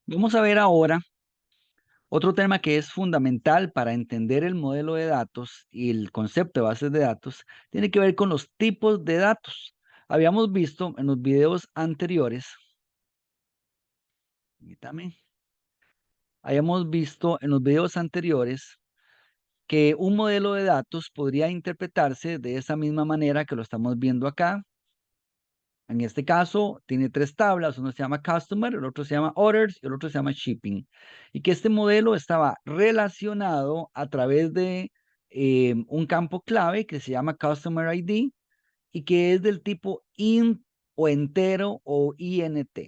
Vamos a ver ahora otro tema que es fundamental para entender el modelo de datos y el concepto de bases de datos, tiene que ver con los tipos de datos. Habíamos visto en los videos anteriores, permítame, habíamos visto en los videos anteriores que un modelo de datos podría interpretarse de esa misma manera que lo estamos viendo acá. En este caso, tiene tres tablas, uno se llama Customer, el otro se llama Orders y el otro se llama Shipping. Y que este modelo estaba relacionado a través de un campo clave que se llama Customer ID y que es del tipo int o entero o int.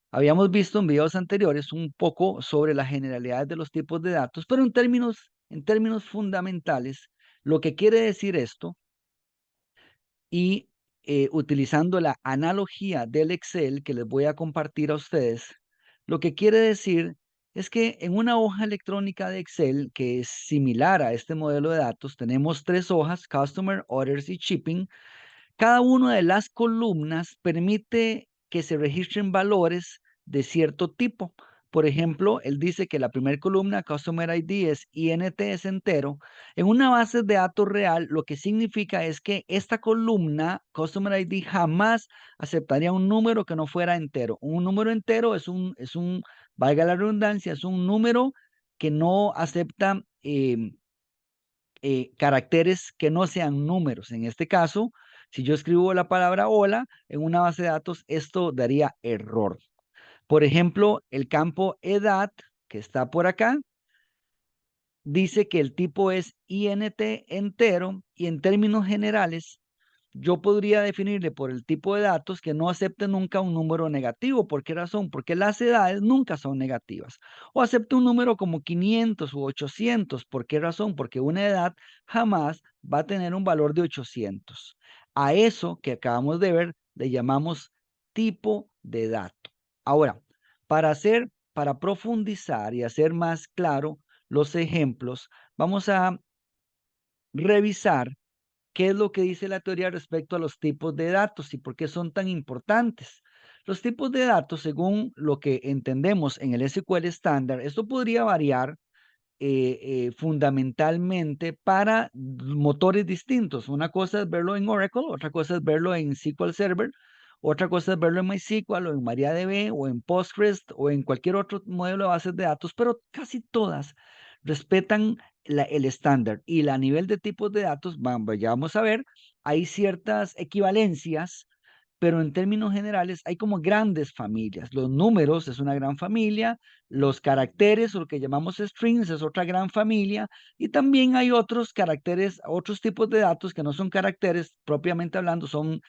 Habíamos visto en videos anteriores un poco sobre las generalidades de los tipos de datos, pero en términos fundamentales, lo que quiere decir esto y utilizando la analogía del Excel que les voy a compartir a ustedes, lo que quiere decir es que en una hoja electrónica de Excel que es similar a este modelo de datos, tenemos tres hojas, Customer, Orders y Shipping. Cada una de las columnas permite que se registren valores de cierto tipo. Por ejemplo, él dice que la primera columna, Customer ID, es INT, es entero. En una base de datos real, lo que significa es que esta columna, Customer ID, jamás aceptaría un número que no fuera entero. Un número entero valga la redundancia, es un número que no acepta caracteres que no sean números. En este caso, si yo escribo la palabra hola en una base de datos, esto daría error. Por ejemplo, el campo edad, que está por acá, dice que el tipo es int entero y en términos generales, yo podría definirle por el tipo de datos que no acepte nunca un número negativo. ¿Por qué razón? Porque las edades nunca son negativas. O acepte un número como 500 u 800. ¿Por qué razón? Porque una edad jamás va a tener un valor de 800. A eso que acabamos de ver le llamamos tipo de dato. Ahora, para profundizar y hacer más claro los ejemplos, vamos a revisar qué es lo que dice la teoría respecto a los tipos de datos y por qué son tan importantes. Los tipos de datos, según lo que entendemos en el SQL estándar, esto podría variar fundamentalmente para motores distintos. Una cosa es verlo en Oracle, otra cosa es verlo en SQL Server, otra cosa es verlo en MySQL o en MariaDB o en Postgres o en cualquier otro modelo de bases de datos, pero casi todas respetan el estándar y a nivel de tipos de datos, ya vamos a ver, hay ciertas equivalencias, pero en términos generales hay como grandes familias. Los números es una gran familia, los caracteres o lo que llamamos strings es otra gran familia y también hay otros caracteres, otros tipos de datos que no son caracteres propiamente hablando, son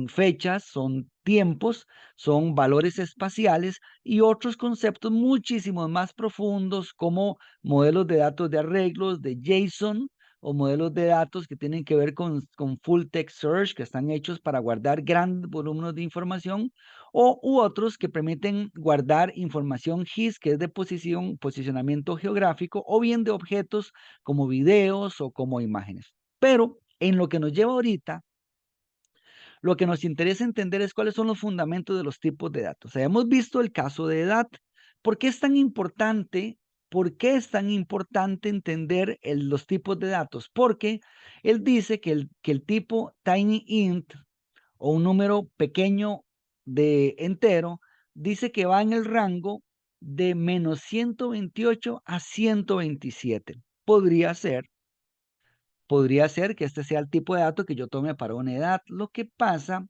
fechas, son tiempos, son valores espaciales y otros conceptos muchísimos más profundos como modelos de datos de arreglos, de JSON o modelos de datos que tienen que ver con full text search, que están hechos para guardar grandes volúmenes de información, u otros que permiten guardar información GIS, que es de posicionamiento geográfico, o bien de objetos como videos o como imágenes. Pero en lo que nos lleva ahorita, lo que nos interesa entender es cuáles son los fundamentos de los tipos de datos. Hemos visto el caso de edad. ¿Por qué es tan importante? ¿Por qué es tan importante entender los tipos de datos? Porque él dice que el tipo tinyInt o un número pequeño de entero dice que va en el rango de -128 a 127. Podría ser que este sea el tipo de dato que yo tome para una edad. Lo que pasa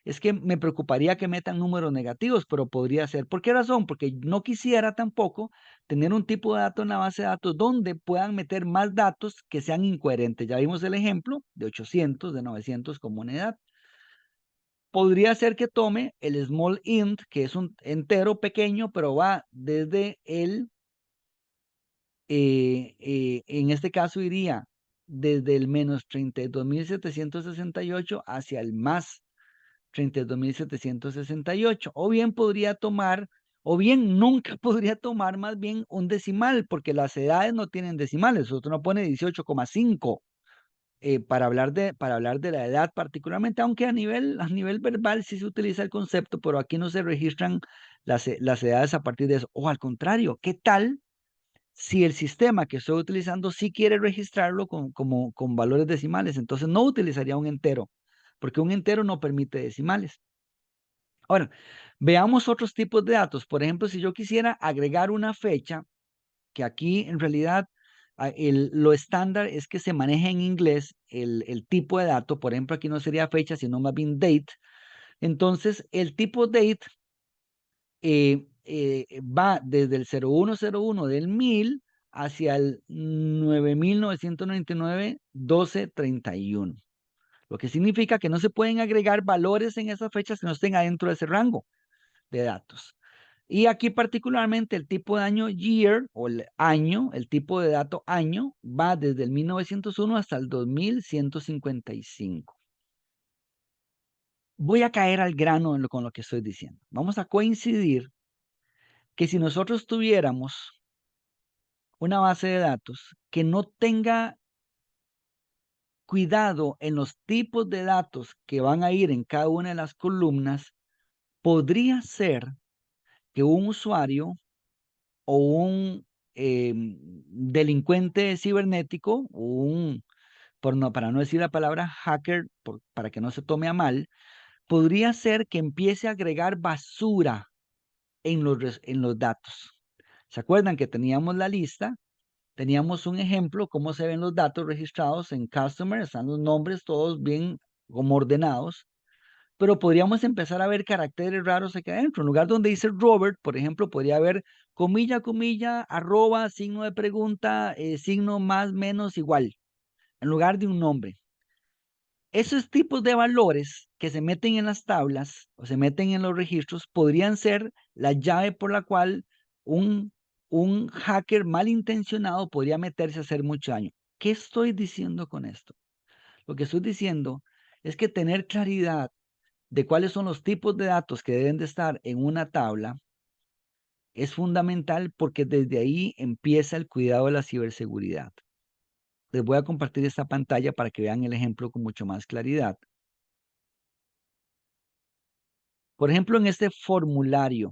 es que me preocuparía que metan números negativos, pero podría ser. ¿Por qué razón? Porque no quisiera tampoco tener un tipo de dato en la base de datos donde puedan meter más datos que sean incoherentes. Ya vimos el ejemplo de 800, de 900 como una edad. Podría ser que tome el small int, que es un entero pequeño, pero va desde en este caso iría desde el -32.768 hacia el más 32.768. O bien podría tomar, o bien nunca podría tomar más bien un decimal, porque las edades no tienen decimales. Otro no pone 18,5 para hablar de la edad particularmente, aunque a nivel verbal sí se utiliza el concepto, pero aquí no se registran las edades a partir de eso. O al contrario, ¿qué tal si el sistema que estoy utilizando sí quiere registrarlo con valores decimales? Entonces no utilizaría un entero, porque un entero no permite decimales. Ahora, veamos otros tipos de datos. Por ejemplo, si yo quisiera agregar una fecha, que aquí en realidad lo estándar es que se maneja en inglés el tipo de dato. Por ejemplo, aquí no sería fecha, sino más bien date. Entonces, el tipo date va desde el 0101 del 1000 hacia el 9999 1231. Lo que significa que no se pueden agregar valores en esas fechas que no estén adentro de ese rango de datos. Y aquí particularmente el tipo de año year o el año, el tipo de dato año, va desde el 1901 hasta el 2155. Voy a caer al grano con lo que estoy diciendo. Vamos a coincidir que si nosotros tuviéramos una base de datos que no tenga cuidado en los tipos de datos que van a ir en cada una de las columnas, podría ser que un usuario o un delincuente cibernético, para no decir la palabra hacker, para que no se tome a mal, podría ser que empiece a agregar basura en los datos. ¿Se acuerdan que teníamos la lista? Teníamos un ejemplo, cómo se ven los datos registrados en Customer, están los nombres todos bien como ordenados, pero podríamos empezar a ver caracteres raros aquí adentro. En lugar donde dice Robert, por ejemplo, podría haber comilla, comilla, arroba, signo de pregunta, signo más, menos, igual, en lugar de un nombre. Esos tipos de valores que se meten en las tablas o se meten en los registros podrían ser la llave por la cual un, un hacker malintencionado podría meterse a hacer mucho daño. ¿Qué estoy diciendo con esto? Lo que estoy diciendo es que tener claridad de cuáles son los tipos de datos que deben de estar en una tabla es fundamental porque desde ahí empieza el cuidado de la ciberseguridad. Les voy a compartir esta pantalla para que vean el ejemplo con mucho más claridad. Por ejemplo, en este formulario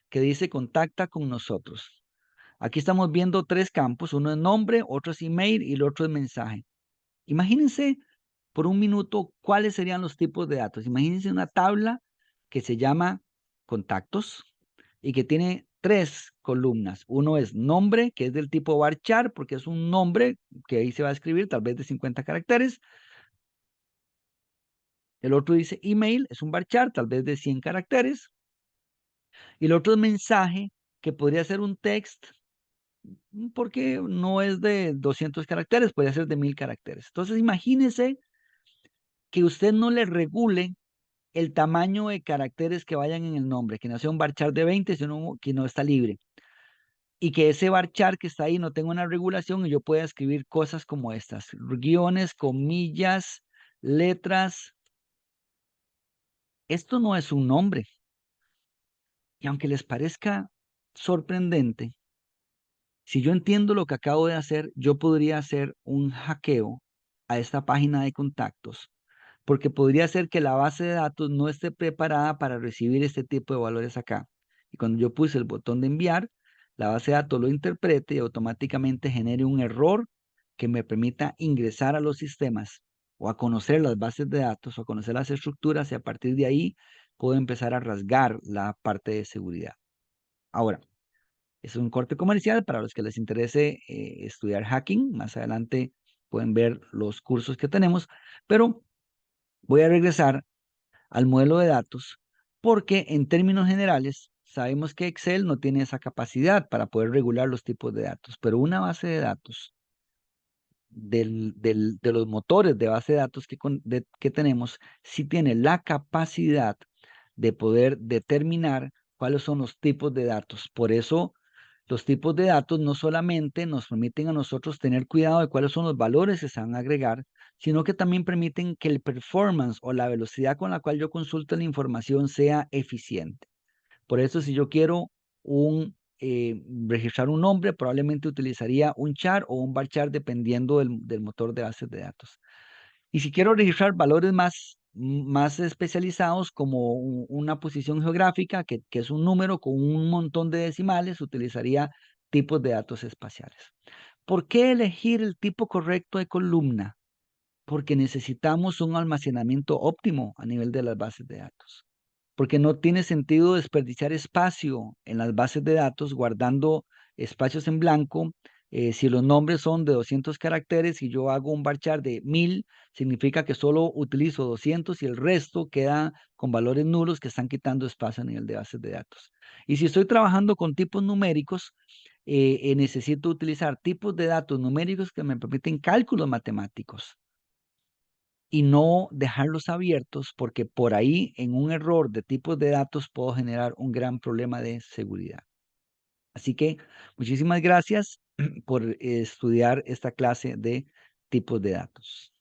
que dice contacta con nosotros. Aquí estamos viendo tres campos, uno es nombre, otro es email y el otro es mensaje. Imagínense por un minuto cuáles serían los tipos de datos. Imagínense una tabla que se llama contactos y que tiene tres columnas. Uno es nombre, que es del tipo varchar, porque es un nombre que ahí se va a escribir tal vez de 50 caracteres. El otro dice email, es un varchar tal vez de 100 caracteres. Y el otro es mensaje, que podría ser un text, porque no es de 200 caracteres, puede ser de 1000 caracteres. Entonces, imagínese que usted no le regule el tamaño de caracteres que vayan en el nombre, que no sea un varchar de 20, sino que no está libre. Y que ese varchar que está ahí no tenga una regulación y yo pueda escribir cosas como estas, guiones, comillas, letras. Esto no es un nombre. Y aunque les parezca sorprendente, si yo entiendo lo que acabo de hacer, yo podría hacer un hackeo a esta página de contactos, porque podría ser que la base de datos no esté preparada para recibir este tipo de valores acá. Y cuando yo puse el botón de enviar, la base de datos lo interprete y automáticamente genere un error que me permita ingresar a los sistemas o a conocer las bases de datos o a conocer las estructuras y a partir de ahí puedo empezar a rasgar la parte de seguridad. Ahora, es un corte comercial para los que les interese estudiar hacking. Más adelante pueden ver los cursos que tenemos, pero voy a regresar al modelo de datos porque en términos generales sabemos que Excel no tiene esa capacidad para poder regular los tipos de datos, pero una base de datos de los motores de base de datos que tenemos sí tiene la capacidad de poder determinar cuáles son los tipos de datos. Por eso los tipos de datos no solamente nos permiten a nosotros tener cuidado de cuáles son los valores que se van a agregar, sino que también permiten que el performance o la velocidad con la cual yo consulto la información sea eficiente. Por eso, si yo quiero registrar un nombre, probablemente utilizaría un char o un varchar dependiendo del motor de bases de datos. Y si quiero registrar valores más más especializados como una posición geográfica, que es un número con un montón de decimales, utilizaría tipos de datos espaciales. ¿Por qué elegir el tipo correcto de columna? Porque necesitamos un almacenamiento óptimo a nivel de las bases de datos. Porque no tiene sentido desperdiciar espacio en las bases de datos guardando espacios en blanco. Si los nombres son de 200 caracteres y yo hago un varchar de 1000, significa que solo utilizo 200 y el resto queda con valores nulos que están quitando espacio a nivel de bases de datos. Y si estoy trabajando con tipos numéricos, necesito utilizar tipos de datos numéricos que me permiten cálculos matemáticos y no dejarlos abiertos porque por ahí en un error de tipos de datos puedo generar un gran problema de seguridad. Así que muchísimas gracias por estudiar esta clase de tipos de datos.